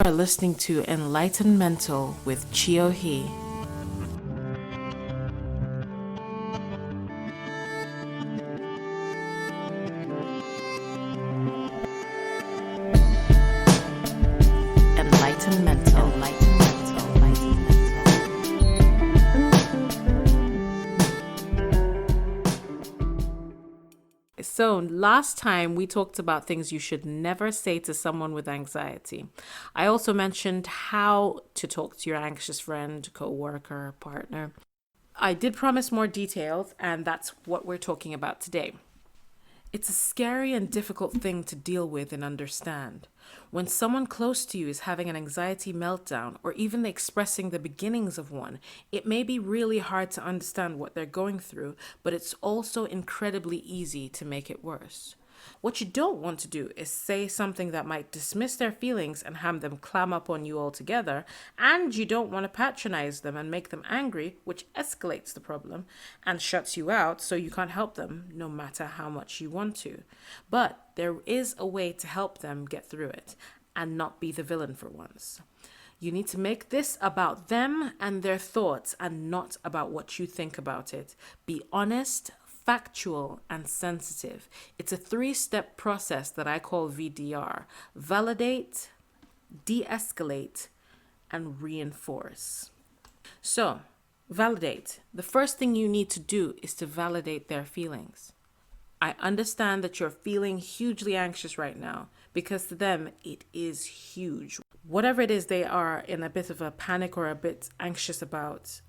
are listening to EnlightenMental with ChiOhi. So last time we talked about things you should never say to someone with anxiety. I also mentioned how to talk to your anxious friend, co-worker, partner. I did promise more details, and that's what we're talking about today. It's a scary and difficult thing to deal with and understand. When someone close to you is having an anxiety meltdown or even expressing the beginnings of one, it may be really hard to understand what they're going through, but it's also incredibly easy to make it worse. What you don't want to do is say something that might dismiss their feelings and have them clam up on you altogether, and you don't want to patronize them and make them angry, which escalates the problem and shuts you out so you can't help them no matter how much you want to. But there is a way to help them get through it and not be the villain for once. You need to make this about them and their thoughts and not about what you think about it. Be honest, factual, and sensitive. It's a 3-step process that I call VDR. Validate, de-escalate, and reinforce. So, validate. The first thing you need to do is to validate their feelings. I understand that you're feeling hugely anxious right now because to them it is huge. Whatever it is they are in a bit of a panic or a bit anxious about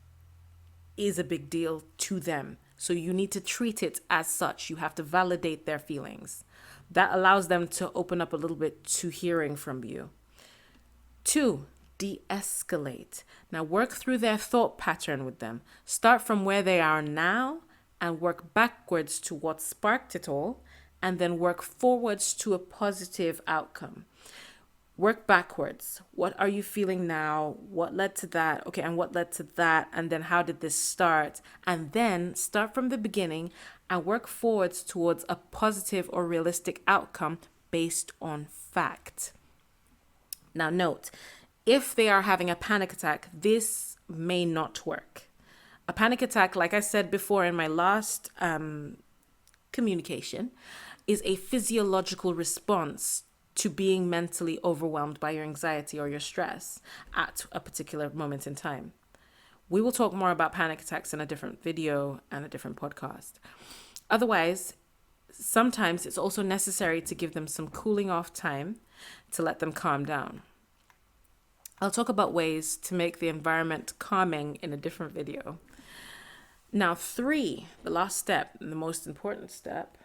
is a big deal to them. So you need to treat it as such. You have to validate their feelings. That allows them to open up a little bit to hearing from you. 2, de-escalate. Now work through their thought pattern with them. Start from where they are now and work backwards to what sparked it all, and then work forwards to a positive outcome. Work backwards. What are you feeling now? What led to that? Okay, and what led to that? And then how did this start? And then start from the beginning and work forwards towards a positive or realistic outcome based on fact. Now note, if they are having a panic attack, this may not work. A panic attack, like I said before in my last communication, is a physiological response to being mentally overwhelmed by your anxiety or your stress at a particular moment in time. We will talk more about panic attacks in a different video and a different podcast. Otherwise, sometimes it's also necessary to give them some cooling off time to let them calm down. I'll talk about ways to make the environment calming in a different video. Now, 3, the last step, and the most important step,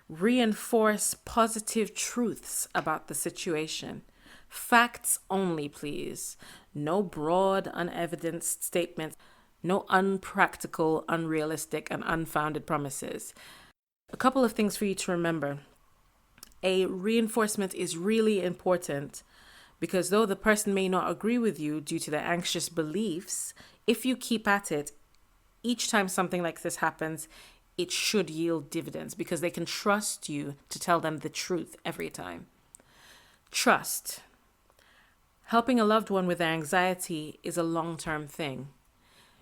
reinforce positive truths about the situation. Facts only, please. No broad, unevidenced statements. No unpractical, unrealistic, and unfounded promises. A couple of things for you to remember. A reinforcement is really important because though the person may not agree with you due to their anxious beliefs, if you keep at it, each time something like this happens, it should yield dividends because they can trust you to tell them the truth every time. Trust. Helping a loved one with their anxiety is a long-term thing.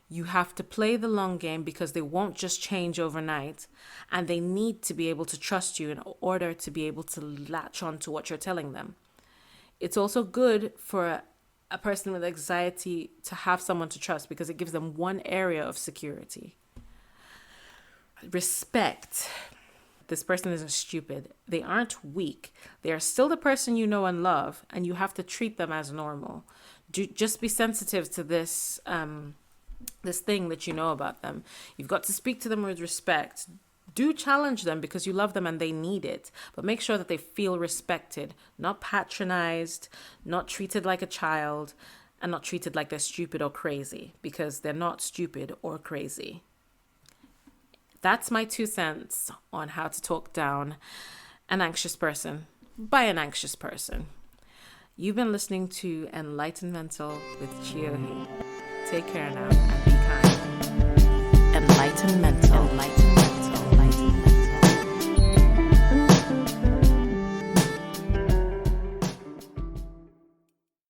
You have to play the long game because they won't just change overnight, and they need to be able to trust you in order to be able to latch on to what you're telling them. It's also good for a person with anxiety to have someone to trust because it gives them one area of security. Respect. This person isn't stupid. They aren't weak. They are still the person you know and love, and you have to treat them as normal. Just be sensitive to this thing that you know about them. You've got to speak to them with respect. Do challenge them because you love them and they need it, but make sure that they feel respected, not patronized, not treated like a child, and not treated like they're stupid or crazy, because they're not stupid or crazy. That's my 2 cents on how to talk down an anxious person by an anxious person. You've been listening to EnlightenMental with ChiOhi. Take care now and be kind. EnlightenMental.